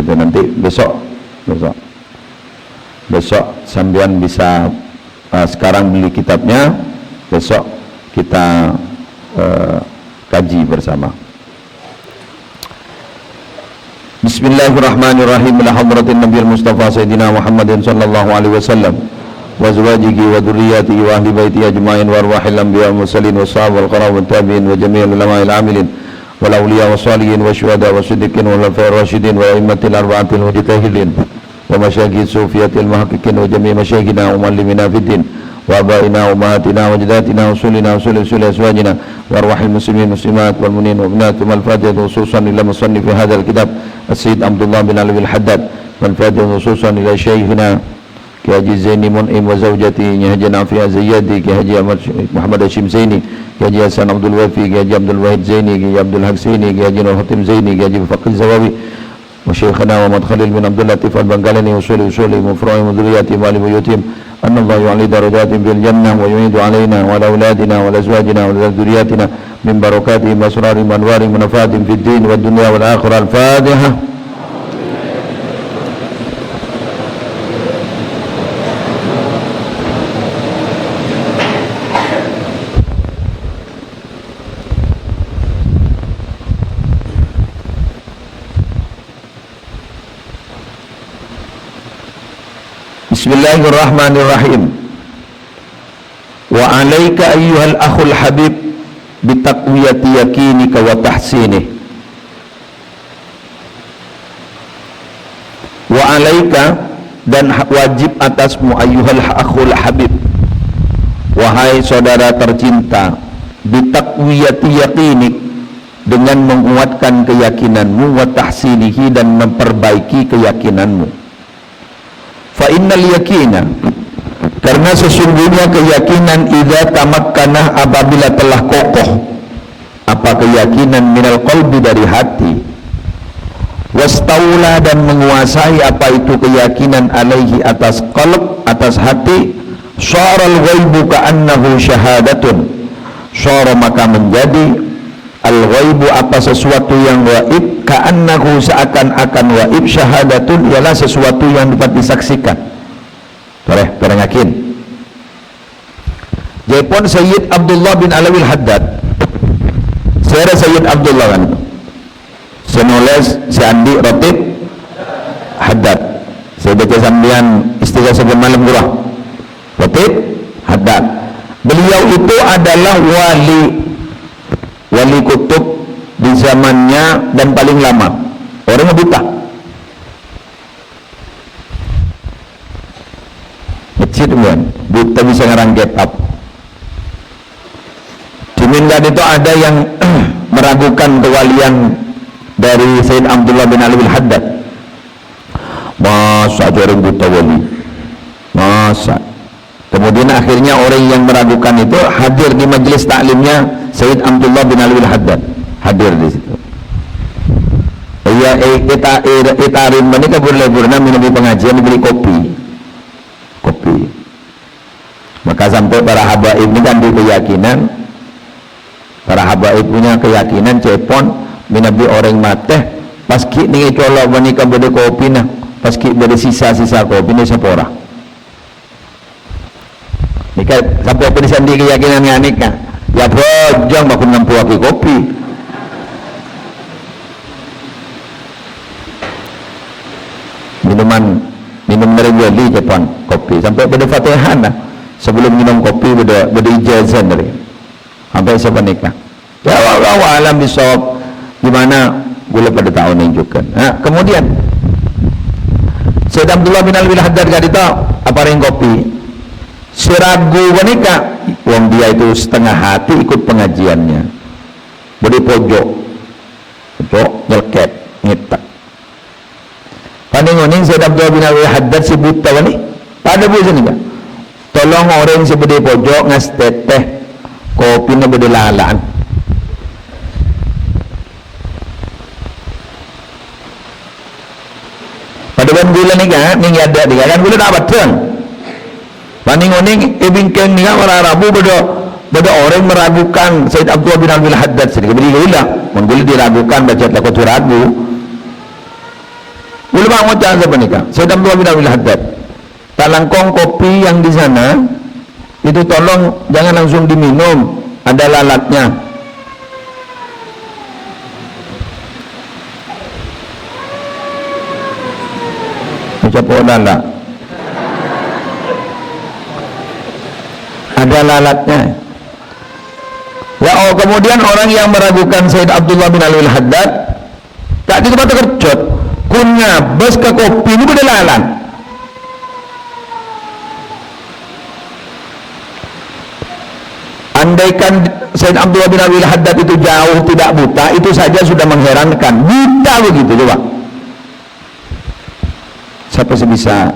gitu. Nanti besok sambian bisa sekarang beli kitabnya, besok kita kaji bersama. Bismillahirrahmanirrahim. Ila hadratin Nabiyil Mustafa Sayyidina Muhammadin sallallahu alaihi wasallam wa azwajihi wa dhurriyyatihi wa ahli baitihi ajma'in wa arwahil anbiya wal mursalin wa sahabal qara wa tabi'in wa jami'il ulama'il amilin wal awliya wa salihin wa syuhada wa siddiqin wa khulafair rasyidin wa a'immatil arba'atil mujtahidin wa masyayikh sufiyatil muhaqqiqin wa jami' masyayikhina wa muallimina fid din wa abaina wa ummahatina wa jaddatina wa usulina wa usul azwajina wa arwahil muslimin muslimat wal mu'minin wa mu'minat wal fatihah khususan ila musannif hadzal kitab As-Sayyid Abdullah bin Alwi Al-Haddad wal fatihah khususan ila syekhina Ki Haji Zaini Mun'im wa zawjatihi Haji Nafi'ah Zayyadi, Ki Haji Muhammad Hashim Zaini, Ki Haji Hasan Abdul Wafi, Ki Haji Abdul Wahid Zaini, Ki Haji Abdul Haq Zaini, Ki Haji Nur Hatim Zaini, Ki Haji Faqih Zawawi wa syekhana wa Madkhalil bin Abdul Latif Al-Bangkalani usuli mufra'i mudriyati wa li buyutim anna Allah yu'ali darajatin bil jannah wa yu'idu alaina wa ala auladina wa ala azwajina wa ala dhurriyyatina min barakatihi wa asrari wa anwari manafatin fid din wa dunya wal akhirah. Al-Fatihah. Bismillahirrahmanirrahim. Wa alaika ayyuhal akhul habib bitaqwiyati yakinika wa tahsinih. Wa alaika, dan wajib atasmu ayyuhal akhul habib, wahai saudara tercinta, bitaqwiyati yakinik, dengan menguatkan keyakinanmu, wa tahsinihi, dan memperbaiki keyakinanmu. Fa innal yakina, karena sesungguhnya keyakinan idza tamakkanah, apabila telah kokoh apa keyakinan minal qalbi, dari hati, wastaula, dan menguasai apa itu keyakinan alaihi, atas qalb, atas hati, syaral ghaibu ka'annahu syahadatun, syara, maka menjadi al-ghaibu, apa sesuatu yang gaib, ka'annahu, seakan-akan gaib, syahadatun, ialah sesuatu yang dapat disaksikan. Boleh, barang yakin. Jepun Sayyid Abdullah bin Alwi Al-Haddad, saya Sayyid Abdullah kan, saya nulis, saya Andi Rotib Haddad, saya baca sambian istighfar sebelum malam gurah, Rotib Haddad. Beliau itu adalah wali kutub di zamannya dan paling lama, orang buta, kecil kan, buta bisa ngarang kitab. Di Mindan itu ada yang meragukan kewalian dari Sayyid Abdullah bin Alwi Al-Haddad. Masa orang buta wali, masa? Kemudian akhirnya orang yang meragukan itu hadir di majelis taklimnya Sayyid Abdullah bin Alwi Al-Haddad, hadir di situ. Kita arim menikah boleh minum pengajian, dibeli kopi. Maka sampai para habaib ini kan keyakinan, para habaib punya keyakinan cepon minabi orang mateh paski nih colok menikah boleh kopi nah, paski boleh sisa kopi ini sepora. Nikah sampai perisan di keyakinan nikah. Ya bojong bakun nampu lagi kopi. Minum dari jeli Jepang kopi sampai pada Fatihah nah. Sebelum minum kopi beda ijazah dari sampai siapa nikah. Ya Allah alam bisawab, gimana boleh pada tahun yang juga. Nah, kemudian Sayyid Abdullah bin Alwi Al-Haddad kadita apa ring kopi. Si ragu menikah, wong dia itu setengah hati ikut pengajiannya, beri pojok nyelket ngitak paning-oning. Sayyid Abdullah bin Alwi Al-Haddad si buta wani pada bu sini kan, tolong orang si beri pojok ngas teteh kopi na beri lalaan. Pada bulan ni kan ni ada dia kan gula dapat tuan paning-oning ibingkeng ni kan orang Arabu beda orang meragukan Sayyid Abdullah bin Alwi Al-Haddad sedikit beri gula mengguli diragukan baca laku ragu Ulama ngucap apa nikah? Sayyid Abdullah bin Abil Haddad. Talangkong kopi yang di sana itu tolong jangan langsung diminum, ada lalatnya. Ucap lalat. Ada lalatnya. Ya, oh, kemudian orang yang meragukan Sayyid Abdullah bin Abil Haddad tak di tempat kerjot kunya bes ke kopi ini udah lalat. Andaikan Sayyid Abdullah bin Abil Haddad itu jauh tidak buta, itu saja sudah mengherankan. Buta begitu, coba. Siapa sih bisa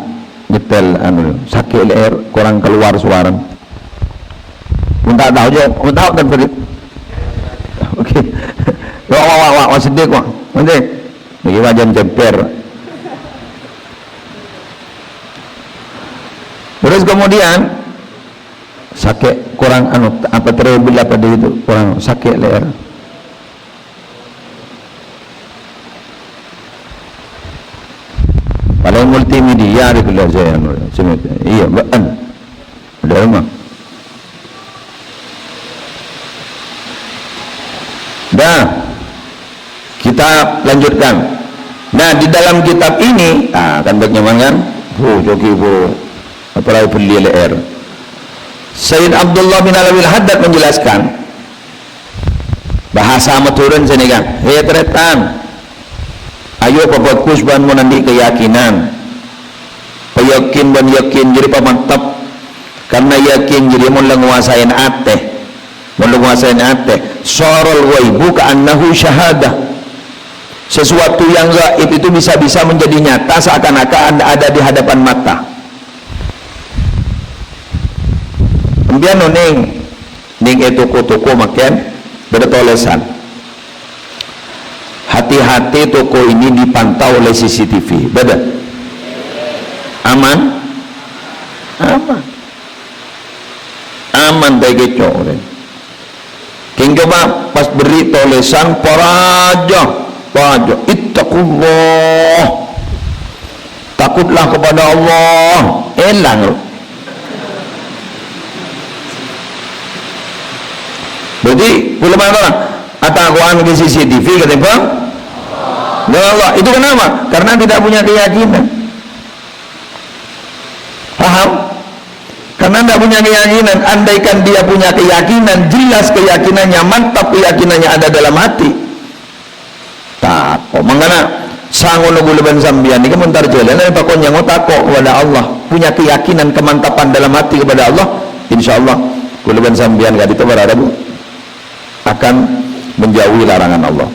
nyetel sakit leher kurang keluar suara? Minta tahu aja, minta tahu kan tadi. Oke. Wah sedih kok. Nanti bagi wajan jemper. Terus kemudian sakit kurang apa terlebih pada itu kurang sakit leher. Paling multimedia di kelas saya iya bean ada rumah. Dah kita lanjutkan. Nah di dalam kitab ini kan bagaimana kan joki apalagi beli leher. Sayyid Abdullah bin Abil Haddad menjelaskan bahasa maturun sini kan hei teretan ayo papakus ban menandi keyakinan payakin ban yakin jadi pamantap karena yakin jadi mau lenguasain ate sorol waibu ka'annahu syahadah sesuatu yang gaib itu bisa-bisa menjadi nyata seakan-akan ada di hadapan mata. Kemudian ning toko-toko makin bertolesan. Hati-hati toko ini dipantau oleh CCTV. Betul? Aman? Aman. Aman bagi cowok. King coba pas beri tolesan parajo ittaqullah. Takutlah kepada Allah. Elang loh. Berarti ulama orang atakuan ke CCTV kata bang Allah itu kenapa? Karena tidak punya keyakinan. Paham? Karena tidak punya keyakinan. Andaikan dia punya keyakinan, jelas keyakinannya, mantap keyakinannya ada dalam hati. Tak kok mangana sangun bulan sambian ini kementar jalan dan pakon yang otakok kepada Allah, punya keyakinan kemantapan dalam hati kepada Allah, insyaallah bulan sambian gak ditebar bu akan menjauhi larangan Allah.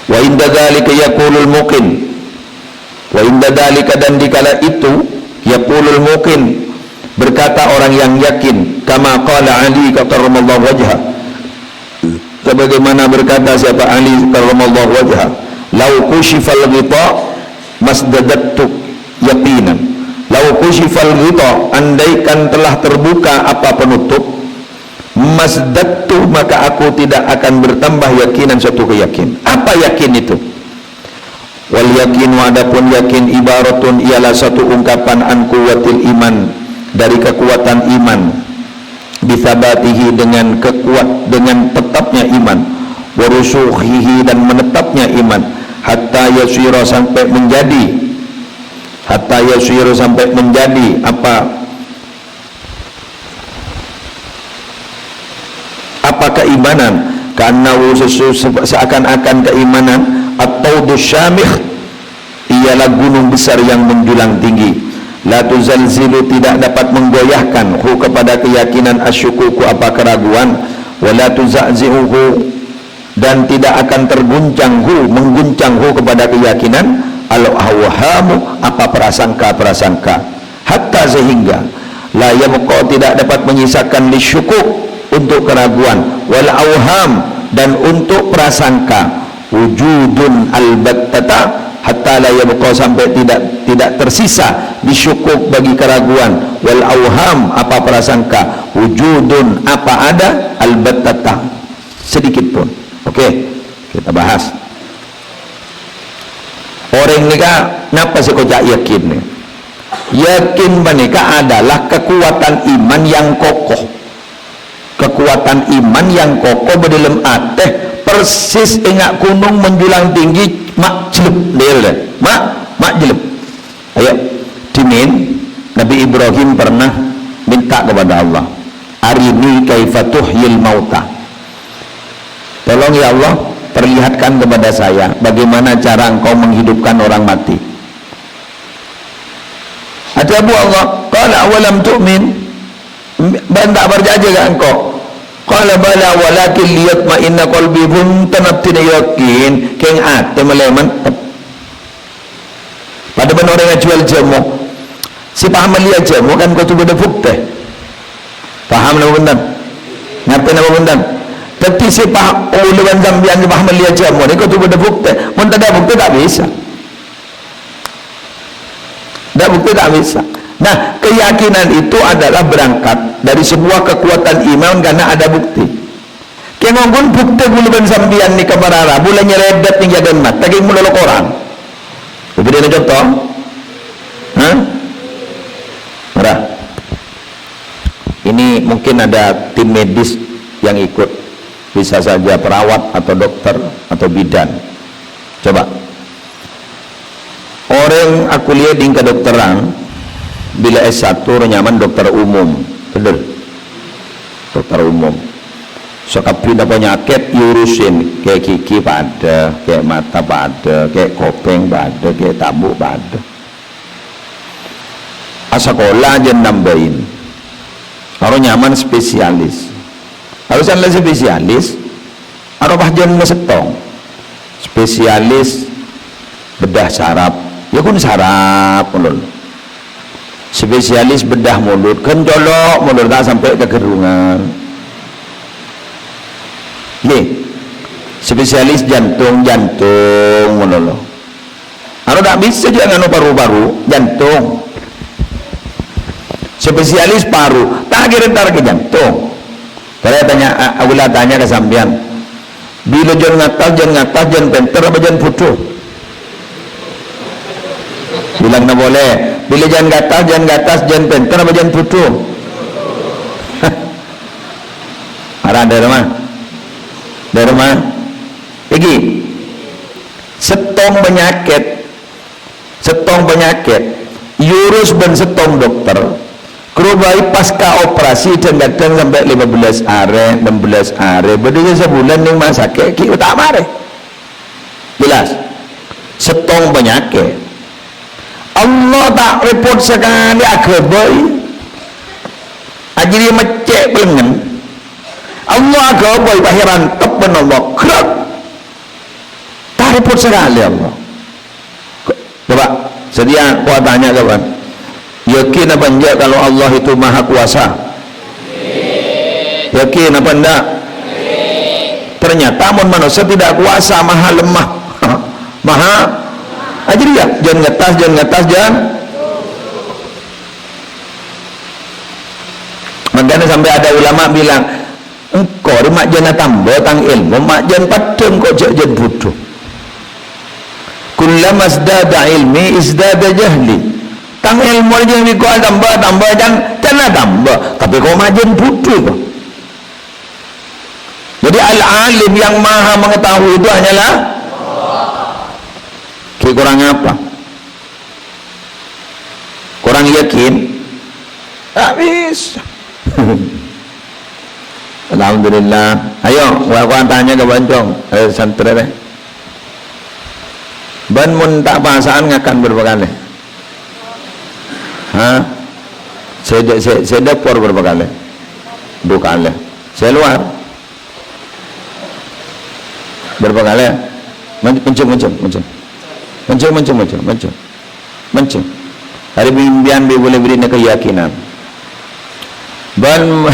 Wa inda dzalika yaqulul muqin. Wa inda dzalika dan dikala itu yaqulul muqin berkata orang yang yakin kama qala Ali karramallahu wajha sebagaimana berkata siapa Ali karramallahu wajha law kushifal ghita masdadattu yaqinan law kushifal ghita andaikan telah terbuka apa penutup masdattu maka aku tidak akan bertambah yakinan suatu keyakinan. Apa yakin itu? Wal yakin wa adapun yakin ibaratun ialah satu ungkapan an kuwatil iman dari kekuatan iman bisabatihi dengan tetapnya iman wa rusukhihi dan menetapnya iman hatta yasira sampai menjadi apa keimanan karena seakan-akan keimanan atau dusyamikh ialah gunung besar yang menjulang tinggi la tuzalzilu tidak dapat menggoyahkan hu kepada keyakinan asyukuku apa keraguan wala tuzazihu dan tidak akan mengguncang hu kepada keyakinan al-awhamu apa prasangka hatta sehingga la yabqa tidak dapat menyisakan lisyukuk untuk keraguan wal auham dan untuk prasangka wujudun albattata hatta la yabqa sampai tidak tersisa disyukuk bagi keraguan wal auham apa prasangka wujudun apa ada albattata sedikit pun. Oke, kita bahas Orang ni kan kenapa saya kocak yakin ni? Yakin menikah adalah kekuatan iman yang kokoh. Kekuatan iman yang kokoh berdalam ateh persis ingat gunung menjulang tinggi mak jelep dia mak jelep. Ayo dimin Nabi Ibrahim pernah minta kepada Allah, arini kaifa tuhyil mauta, tolong ya Allah perlihatkan kepada saya bagaimana cara engkau menghidupkan orang mati. Ajabu Allah, qala awalam tu'min, tak berjaya ke engkau? Qala bala walakin liyatma'inna qalbi, pun tanabtina yakin keng ate meleman. Pada benar orang yang jual jamu, si paham lihat jamu kan kau tu benda bukti, paham nama benda, ngapain nama benda? Tapi si paham uluan zambian paham lihat jamu ni kau tu benda bukti, mun tak ada bukti tak bisa. Tak bukti tak bisa. Nah, keyakinan itu adalah berangkat dari sebuah kekuatan iman karena ada bukti. Kenongon bukti uluan zambian ni kabarara, bulannya redat ni jaga mat, taging mula Quran. Beri contoh, Marah. Ini mungkin ada tim medis yang ikut, bisa saja perawat atau dokter atau bidan. Coba, orang aku lihat di kedokteran, bila S1 nyaman dokter umum, betul? Dokter umum. Sekali ada penyakit urusin, kayak gigi pada, kayak mata pada, kayak kopeng pada, kayak tabuk pada. Sekolah aja nambahin. Kalau nyaman spesialis, harus ada spesialis. Harus bahkan mesetong. Spesialis bedah saraf, ya kun saraf mulut. Spesialis bedah mulut, kan colok mulut tak sampai ke kerungan. Nih, spesialis jantung menolo. Kalau tak bisa jangan paru-paru, jantung. Spesialis paru, tak kira ntar ke jantung. Saya tanya, aku tanya ke sambian, bila jangan ngatas, jangan penter apa jangan putus? Bilang tak boleh. Bila jangan ngatas, jangan penter apa jangan putus? Arah dari mana? Dari rumah lagi setong penyakit urus ben setong dokter kerubai pasca operasi dan datang sampai 15 hari 16 hari berdua sebulan yang masa sakit tak marah jelas setong penyakit Allah tak repot sekali akhbar akhirnya mecek pelengan Allah agak boy bahiran tepen Allah kerap tak repot sekali Allah. Coba sedia kau tanya kawan, yakin apa enggak kalau Allah itu maha kuasa? Yakin apa enggak? Ternyata manusia tidak kuasa, maha lemah. Maha aja dia jangan ngetas jangan makanya sampai ada ulama bilang engkau mak jangan tambah tang ilmu, mak jangan padang kau jangan bodoh. Kullama izdada ilmi izdada jahli. Tang ilmu yang kau tambah jangan tambah, tapi kau mak jangan bodoh kau. Jadi al-alim yang maha mengetahui itu hanyalah Allah. Kurang apa? Kurang yakin? Tak bisa. Alhamdulillah. Ayo, gua tanya ke Bancong, santri deh. Ban mun tak bahasaan ngakan berapa kali? Hah? Saya dapur berapa kali? 2 kali. Saya luar berapa kali? Mencung. Hari bimbian boleh beri keyakinan. Ban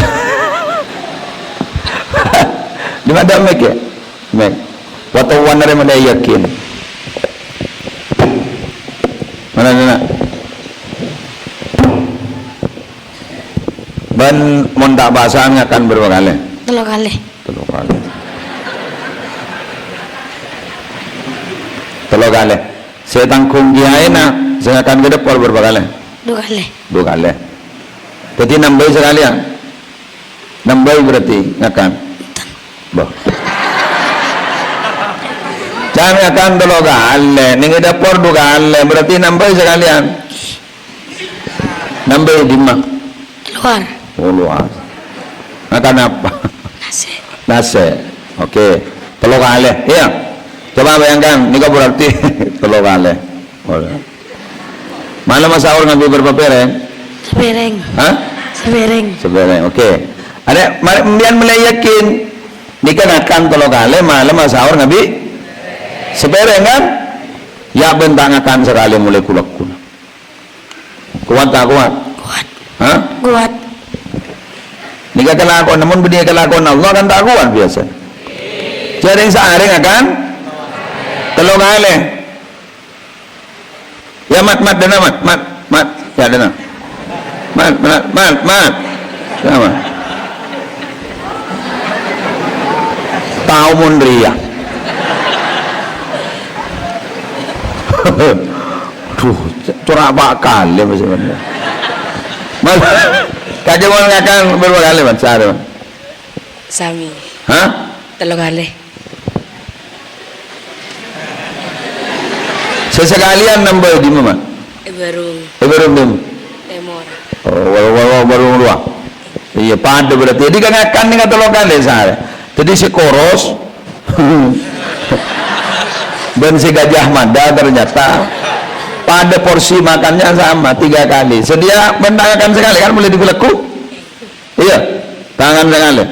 di mana mek ya? Mek. Waktu wanare mana yakin? Mana? Ban mondak bahasaan akan berapa kali? 3 kali. 3 kali. Saya tangkung dia enak, saya akan ke depan berapa kali? 2 kali. 2 kali. Jadi nambah sekali ya? Nambah berarti akan. Bah. Jangan akan 2 kali, nih ke depan 2 kali, berarti nambah sekalian. Nambah di mana? Luar. Oh luar. Akan apa? Nasi. Nasi. Oke. 3 kali. Iya. Coba bayangkan, ini berarti 3 kali. Malam sahur ngambil berapa piring? Sepiring. Hah? Sepiring. Sepiring. Oke. Ada kemudian mulai yakin nikah akan 3 kali malam sahur ngambil sepiring kan? Ya bentang akan sekali mulai kulak. Kuat tak kuat? Kuat. Hah? Kuat. Nikah kelakuan, namun benih kelakuan Allah kan tak kuat biasa. Jadi sehari akan 3 kali. Ya mat dana mat ya dana mat sama tahu mundria tuh curah bakal ya sebenarnya mas kaje mau ngakan berapa kali mas sehari mas Sami. hah 3 kali. sesekalian nambah di mana Barung dem Temor. oh baru luar iya pada berarti jadi kan akan dengan 3 kali sehari jadi si koros dan si gajah mada ternyata pada porsi makannya sama 3 kali sedia bentangakan sekali kan boleh digeleku iya tangan sekali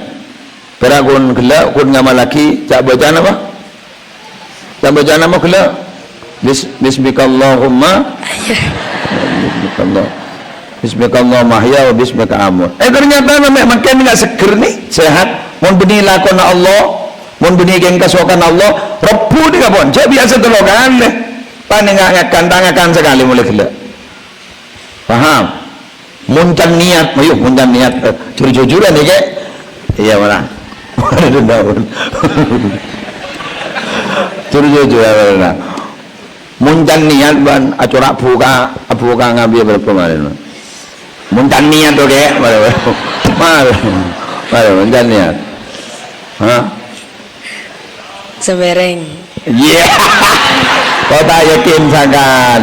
perakun gelak kun ngamalaki cak bacaan apa cak bacaan apa gelak bismikallahumma bismikallahumma mahya wa bismika amut ternyata memang makin nggak seger nih sehat mohon benih lakon Allah mohon benih yang kasuakan Allah repu nih kapon cek biasa telokan deh paling nggak kantangakan sekali mulai gelak paham muncan niat mayuh muncan niat jujur-jujuran nih kek iya mana ada daun jujur-jujuran muncan niat ban acara buka ngambil berapa kemarin muncan niat oke mal muncan niat hah Sepiring. iya kau tak yakin sangat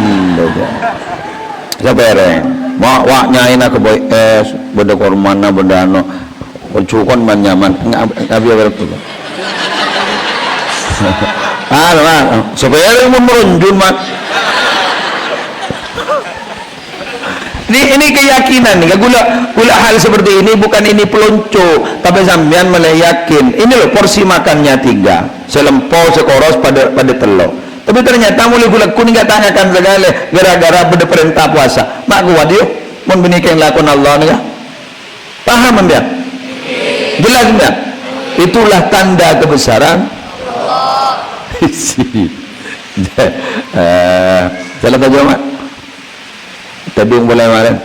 sepiring wak nyain aku boy benda kormana benda ano cukon man nyaman ngambil berapa sepiring memerunjun mat ini keyakinan nih gula hal seperti ini bukan ini pelonco tapi sampean mulai yakin ini loh porsi makannya 3 selempau sekoros pada telur tapi ternyata mulai gula kuning gak tanyakan segala gara-gara beda perintah puasa mak gua dia mau benikah yang lakon Allah nih ya paham enggak jelas enggak itulah tanda kebesaran salah terjemah tadi yang boleh kemarin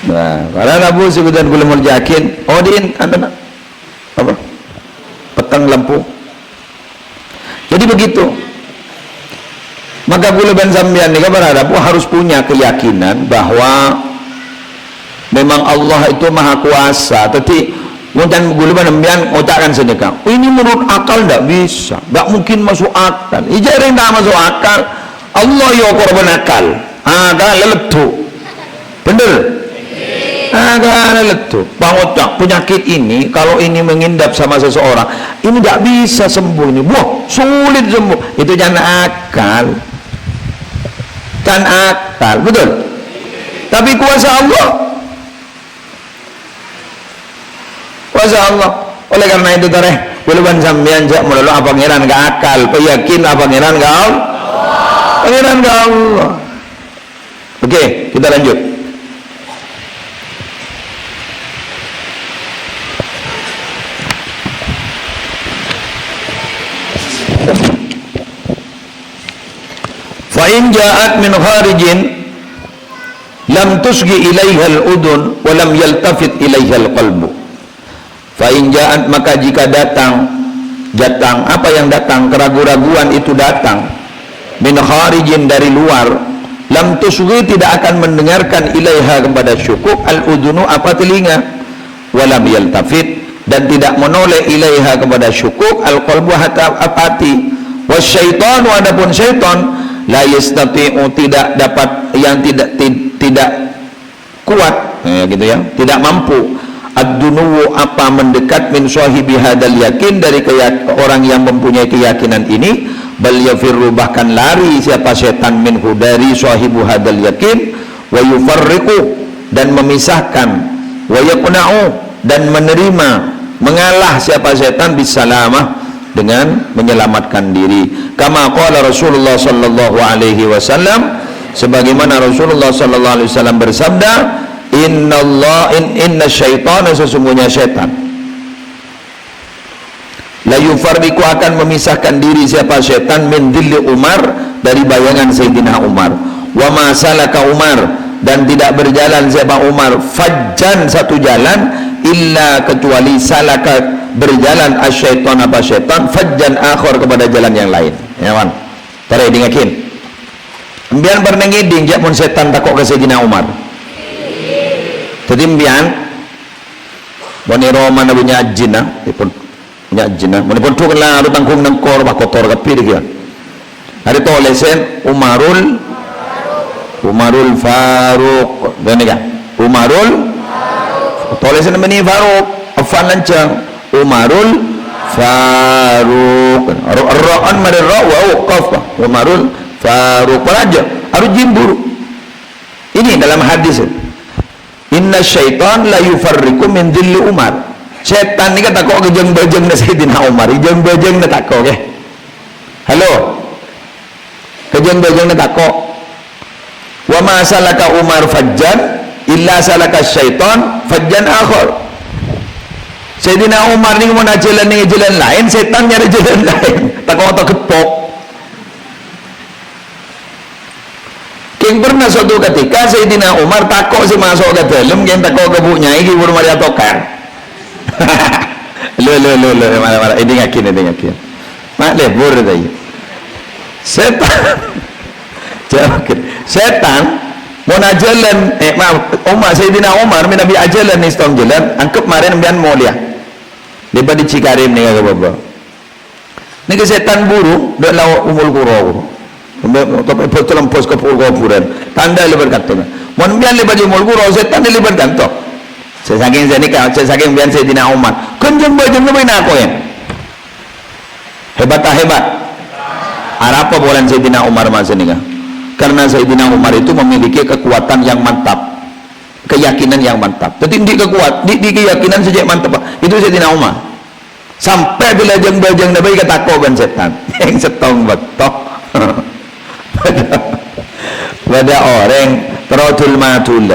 nah karena Nabi sebutan gula merjakin odin anda apa petang lampu jadi begitu maka gula ben sambian nih berharap harus punya keyakinan bahwa memang Allah itu maha kuasa tapi kemudian gula ben sambian ngotakkan sedekah ini menurut akal tidak bisa tidak mungkin masuk akal ijarin tidak masuk akal Allah ya korban akal agak letu bener agak letu bangotak penyakit ini kalau ini mengindap sama seseorang ini tidak bisa sembuh ini sulit sembuh itu jangan akal betul tapi kuasa Allah oleh karena itu tareh buluban sambian jak melulu apa pangeran gak akal peyakin apa pangeran gak Allah oke kita lanjut fa in ja'at min kharijin lam tusgi ilaiha al-udun wa lam yaltafit ilaiha al-qalbu fa in ja'at maka jika datang apa yang datang keraguan-raguan itu datang min kharijin dari luar, lam tusghi tidak akan mendengarkan ilaiha kepada syukuk al udhunu apa telinga, walam yaltafit dan tidak menoleh ilaiha kepada syukuk al qalbu hati, wasyaitanu adapun syaitan la yastati'u tidak dapat yang tidak kuat gitu ya, tidak mampu ad-dunuwu apa mendekat min sahibi hadal yakin dari orang yang mempunyai keyakinan ini, bal yafirru bahkan lari siapa setan minhu dari sahibu hadal yakin, wa yufarriqu dan memisahkan, wa yaqna'u dan menerima mengalah siapa setan bisalamah dengan menyelamatkan diri, kama qala Rasulullah sallallahu alaihi wasallam sebagaimana Rasulullah sallallahu alaihi wasallam bersabda, inna syaitana sesungguhnya syaitan la yufarriqu akan memisahkan diri siapa syaitan min dhilli Umar dari bayangan Sayyidina Umar, wa ma salaka Umar dan tidak berjalan siapa Umar fajjan satu jalan illa kecuali salaka berjalan asyaitan apa syaitan fajjan akhir kepada jalan yang lain ya kan tare dingakin mbian pernah ngiding jak pun setan takok ke Sayyidina Umar jadi mbian wani Roma na punya jinah pun punya jinah mun pun tukun lah tangkung nang kor ba kotor kapir gitu hari to lesen Umarul Faruq dan ya Umarul tulisan namanya Faruq afan lancang Umarul Faruq ra'an mari ra' wa waqaf Umarul Faruq aja harus jimbur ini dalam hadis inna syaitan la yufarriqu min dhilli Umar setan ni kata kok kejeng-bejeng na Sayyidina Umar kejeng-bejeng na takok ke halo kejeng-bejeng na takok wa ma salaka Umar fajjan illa salaka syaitan fajjan akhir. Sayyidina Umar ni mau nak jalan ni jalan lain, setan nyari jalan lain. Takut tak kepok. King pernah suatu ketika Sayyidina Umar takut si masuk ke dalam, yang takut ke bunya ini baru mari atokar. Lo mana ini ngakin. Mak lebur tadi. Setan mau nak jalan Umar Sayyidina Umar Nabi ajalan ni setong jalan angkep kemarin bian mulia depa di Cikarim ni kagak baba ni ke setan buru dak lawa umul kuro tapi betul pos ke kuburan tanda lebar katona mon bian lebar di umul kuro setan lebar kanto saking bian Sayyidina Umar kenjeng bajeng ni aku ya hebat apa bolan Sayyidina Umar masa ni karena Sayyidina Umar itu memiliki kekuatan yang mantap, keyakinan yang mantap. Jadi di keyakinan sejak mantap itu Sayyidina Umar. Sampai bila jeng-bajeng nabi katakoban setan, yang setong betok. Pada orang terotul matul,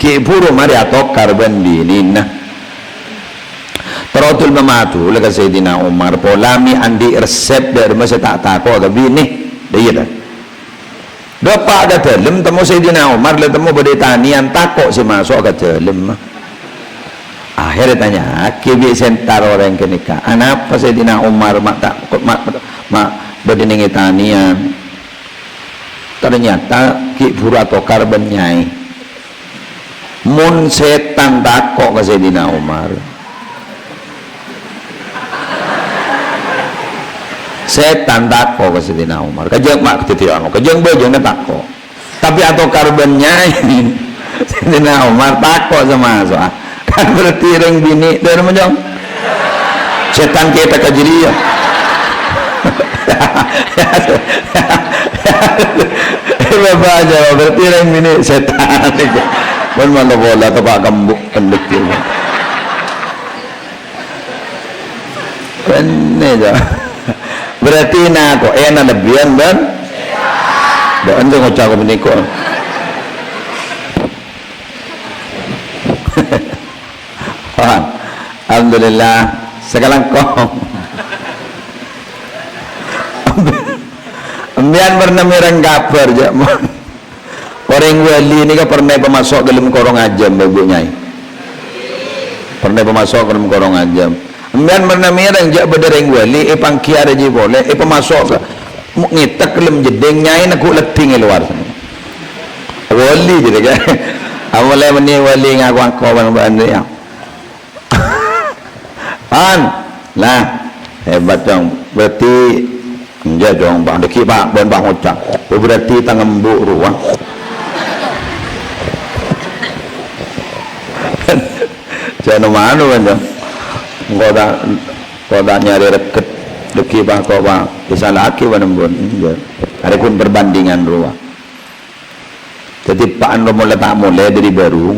kiburu mari atau karban dinina. Terotul mematul ke Sayyidina Umar. Polami andi resep dari masa tak takut tapi ini dia dah. Dapat ke dalam temu Sayyidina Umar le temu bedetanian takok si masuk ke dalam akhirnya tanya kibi sentar orang kenika anapa Sayyidina Umar mak bedeningi tanian ternyata ki bura tokar benyai mun setan takok ke Sayyidina Umar setan takok ke Sayyidina Umar kejeng mak ketitian kejeng bejeng takok tapi atau karbennya ini Sayyidina Umar takok sama soal kan berarti ring bini dari menjong setan kita kejiri ya bapak aja berarti ring bini setan pun mana bola tepak gembuk pendek ini aja berarti nak kok enak lebihan dan dan tu ngocak aku menikah alhamdulillah sekarang kau ambian pernah mereng kabar jaman orang wali ni kan pernah pemasok dalam korong ajam babu nyai pernah pemasok dalam korong ajam ambian pernah mereng jak bedereng wali pangkiar aja boleh pemasok ngitek lem jedeng nyai nak leting luar sana wali jadi kan awalnya meni wali ngaku aku bang ya an lah hebat dong berarti enggak dong bang deki pak dan bang ucap berarti tangan bu ruang jangan mana kan dong kau tak nyari reket deki pak kau bang bisa laki wanembun ada pun perbandingan ruang jadi pak ando mulai dari baru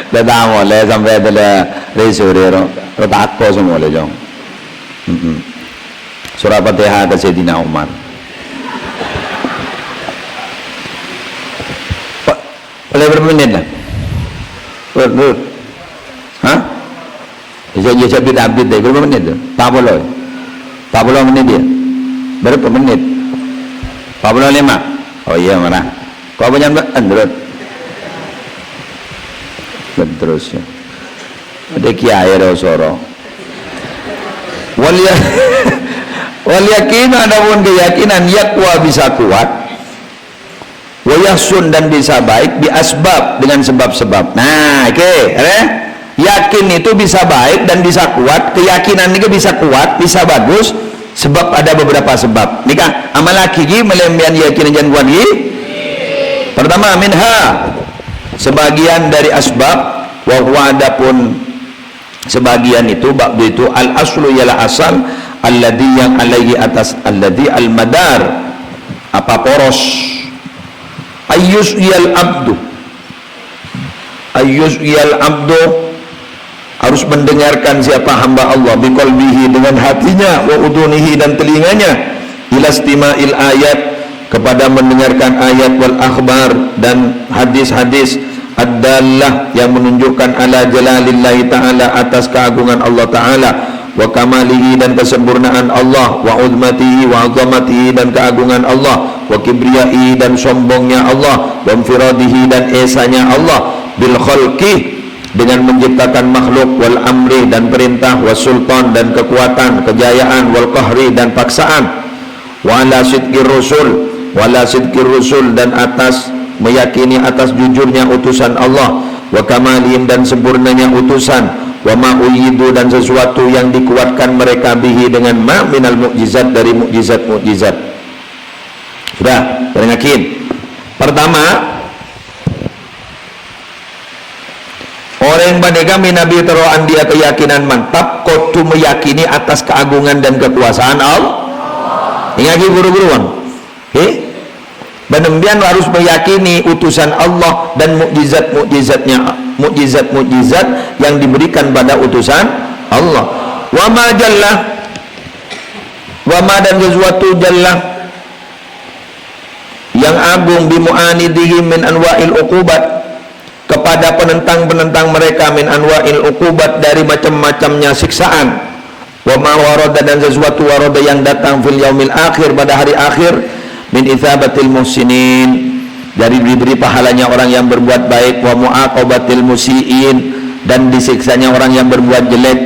dah mulai sampai ada resorero tak kau semua le jong surah Fatihah ke Sayyidina Umar boleh berapa menit lah hah bisa update deh berapa menit tu 40 menit dia berapa menit 45 oh iya mana kau punya Android terus ya ada kiai soro wal yakin adapun keyakinan yakwa bisa kuat wa yahsun dan bisa baik bi asbab dengan sebab-sebab nah oke yakin itu bisa baik dan bisa kuat keyakinan itu bisa kuat bisa bagus sebab ada beberapa sebab nikah amal laki melembian yakin jangan kuat pertama minha sebagian dari asbab wa huwa adapun sebagian itu bab itu al aslu ialah asal alladhi yang alaihi atas alladhi al madar apa poros ayyus yal abdu harus mendengarkan siapa hamba Allah biqalbihi dengan hatinya wa udunihi dan telinganya ila istima'il ayat kepada mendengarkan ayat wal akhbar dan hadis-hadis ad-dallah yang menunjukkan ala jalalillahi ta'ala atas keagungan Allah ta'ala wa kamalihi dan kesempurnaan Allah wa uzmatihi wa azamatihi dan keagungan Allah wa kibriyaihi dan sombongnya Allah wa infiradihi dan esanya Allah bil khalqi dengan menciptakan makhluk wal amri dan perintah wa sultan dan kekuatan kejayaan wal qahri dan paksaan wala sidqir rusul dan atas meyakini atas jujurnya utusan Allah wa kamalihim dan sempurnanya utusan wa ma'uyidu dan sesuatu yang dikuatkan mereka bihi dengan ma minal mu'jizat dari mu'jizat sudah yakin pertama orang yang pada kami Nabi teroan dia keyakinan mantap kotu meyakini atas keagungan dan kekuasaan Allah ingat guru-guruan Benembian harus meyakini utusan Allah dan mukjizat-mukjizat yang diberikan pada utusan Allah. Wa ma dan sesuatu jallah yang agung bimu'anidihim min anwa'il uqubat kepada penentang-penentang mereka min anwa'il uqubat dari macam-macamnya siksaan. Wa ma warada dan sesuatu warada yang datang fil yaumil akhir pada hari akhir min ithabatil muhsinin dari diberi pahalanya orang yang berbuat baik wa mu'aqabatil musiin dan disiksanya orang yang berbuat jelek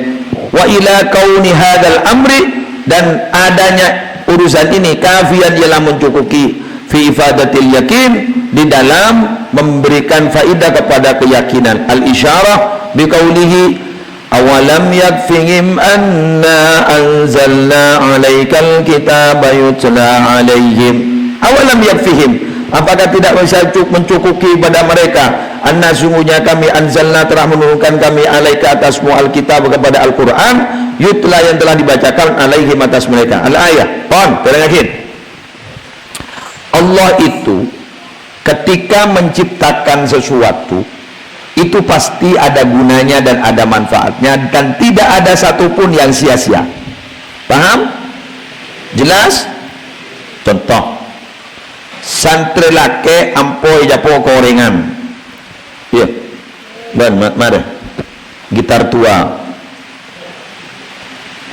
wa ila kauni hadzal amri dan adanya urusan ini kafian ialah mencukupi fi ifadatil yakin di dalam memberikan faidah kepada keyakinan al isyarah biqaulihi awalam yakfihim anna anzalna alaikal kitaba yutla alaihim awalam yakfihim apakah tidak mencukupi pada mereka anna sungguhnya kami anzalna telah menurunkan kami alaika atasmu alkitab kepada Al-Quran yutla yang telah dibacakan alaihim atas mereka al-ayah yakin Allah itu ketika menciptakan sesuatu itu pasti ada gunanya dan ada manfaatnya dan tidak ada satupun yang sia-sia paham? jelas? contoh santri lake ampoi japo korengan iya dan mari gitar tua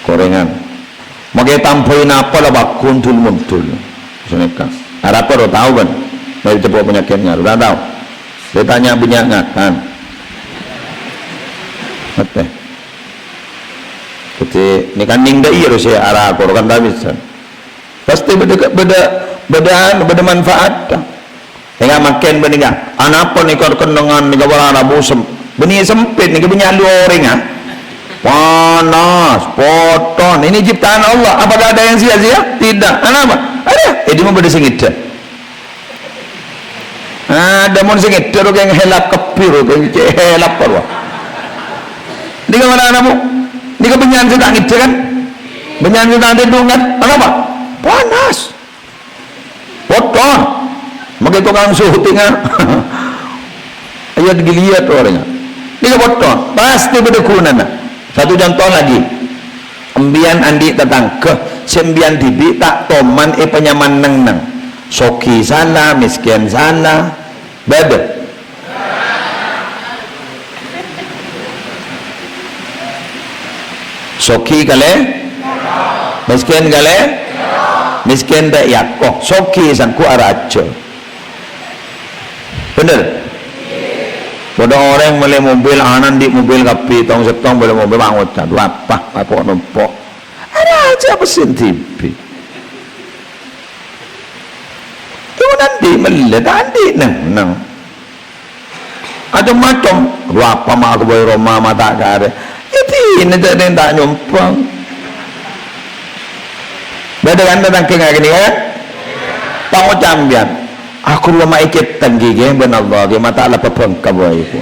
korengan makai tampoi napa lah bakun tul muntul seneka apa lo tahu kan dari tepuk penyakitnya udah tahu dia tanya banyak kan Jadi ni kan ning dai harus ya arah ko kan dabisan. Pasti beda manfaat. Tengah makan beninga. Anapa ni kau kenangan ni kawala rabusem. Benih sempit ni punya lu orang ah. Panas, poton. Ini ciptaan Allah. Apakah ada yang sia-sia? Tidak. Kenapa? Ada. Dia mau beda sengit. Ada mon sengit. Terus yang helak kepir, yang helak perwa. Di mana anamu? Di kebenyan sedang itu kan? Benyan sedang tedung kan? Kenapa? Panas. Poton. Maka tukang syuting ayat giliat orangnya. Dia potong, pasti berdegunan. Satu contoh lagi, embian andi tetangga, sembian tibi tak toman penyaman neng. Soki sana, miskin sana, beda. Soki kale, miskin kale, miskin tak yakoh. Soki sangku arajo. Bener. Pada orang boleh mobil anan di mobil kapi tong setong boleh mobil bangun dua apa numpuk ada aja mesin TV itu nanti melihat nanti neng ada macam dua apa mak aku boleh rumah mata kare itu ini tak nyumpang beda kan tentang kengal gini kan bangun cambian aku rumah ikut tanggi ke benar Allah mata ala pepengkap itu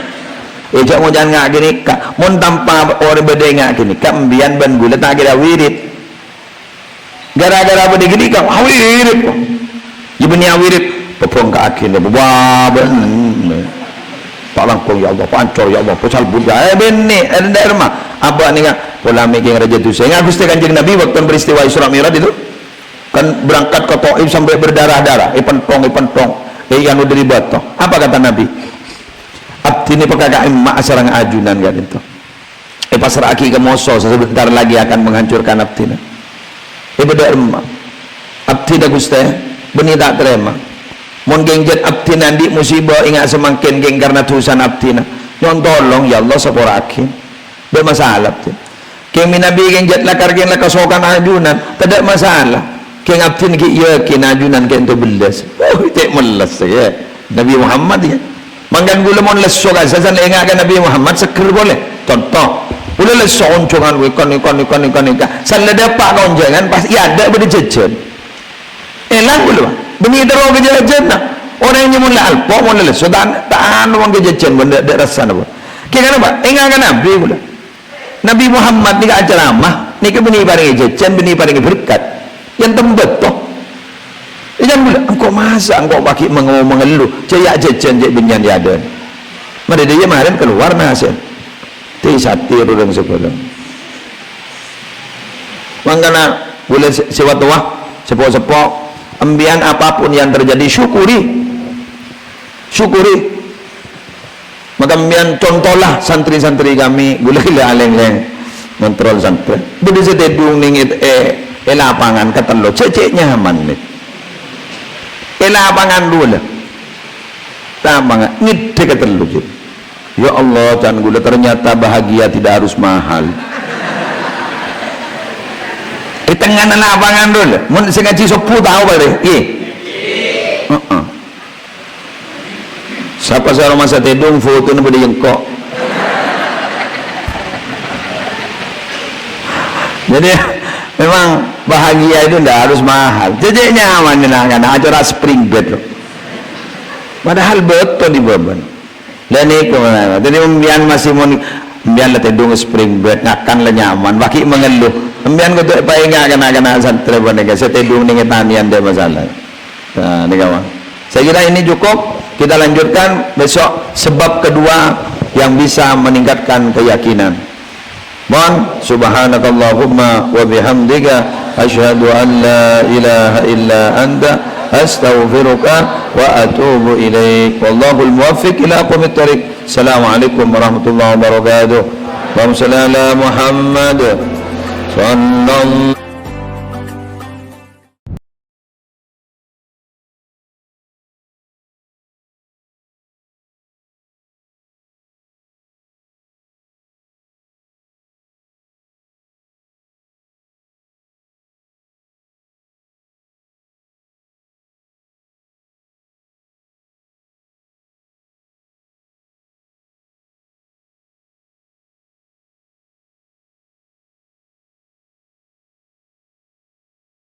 ejak mau jangan ngak gini kak mau tanpa orang beda ngak gini kak mbian ben gula tak kira wirid gara-gara beda gini kak wirid ibu ni wirid pepengkap akhirnya wah ben tak langkung ya Allah pancor ya Allah pasal budak benih ada rumah abah ni kak polemik yang raja tu saya Gusti Kanjeng Nabi waktu peristiwa Isra Mi'raj itu kan berangkat ke Taif sampai berdarah-darah pentong yang udah dibatoh apa kata Nabi abdi ini pekaka emak sarang ajunan kan itu pasrah aki ke moso sebentar lagi akan menghancurkan abdi ini beda emak abdi dah Gusti benih tak terima mon gengjet abdi nanti musibah ingat semakin geng karena tulisan abdi ini nyon tolong ya Allah sepura aki bermasalah abdi kami Nabi gengjet lakar geng lakasokan ajunan tidak masalah keng abdin ki yakin ajunan ke itu belas itu melas ya Nabi Muhammad ya manggan gula mon les soga sasan ingatkan Nabi Muhammad seker boleh contoh gula les soncongan ikon salah dapat kau jangan pas ya ada beri jajan elang gula benih terus ke jajan orang yang mula alpo mula les so tak uang ke jajan benda rasa apa kenapa ingatkan Nabi gula Nabi Muhammad ni ke ceramah ni ke benih paling jajan benih paling berkat yang tembet toh jangan bilang engkau masa engkau pakai mengeluh caya jajan cek binyan dia ada mari dia kemarin keluar nasi ti satir orang sebelum makanya boleh sewa tua sepok-sepok ambian apapun yang terjadi syukuri maka ambian contohlah santri-santri kami boleh aleng-aleng kontrol santri boleh setedung ningit lapangan ketelo ceceknya aman nih lapangan dulu lapangan ngide ketelo ya Allah jangan gula ternyata bahagia tidak harus mahal di tengah lapangan dulu mau sengaja 10 tahu boleh siapa saya masa tedung foto ini boleh jengkok jadi memang bahagia itu tidak harus mahal jadinya aman kan acara spring bed loh padahal betul di beban dan itu jadi membian masih mau membian letedung spring bed akan lah nyaman baki mengeluh membian kutu apa yang akan santri boneka setedung dengan tanian dia masalah nah ini kawan saya kira ini cukup kita lanjutkan besok sebab kedua yang bisa meningkatkan keyakinan Mohon subhanakallahumma wa bihamdika asyhadu an la ilaha illa anta astaghfiruka wa atubu ilaik wallahul muwaffiq ila aqwamit thariq. Assalamualaikum warahmatullahi wabarakatuh. Allahumma shalli ala Muhammad sallallahu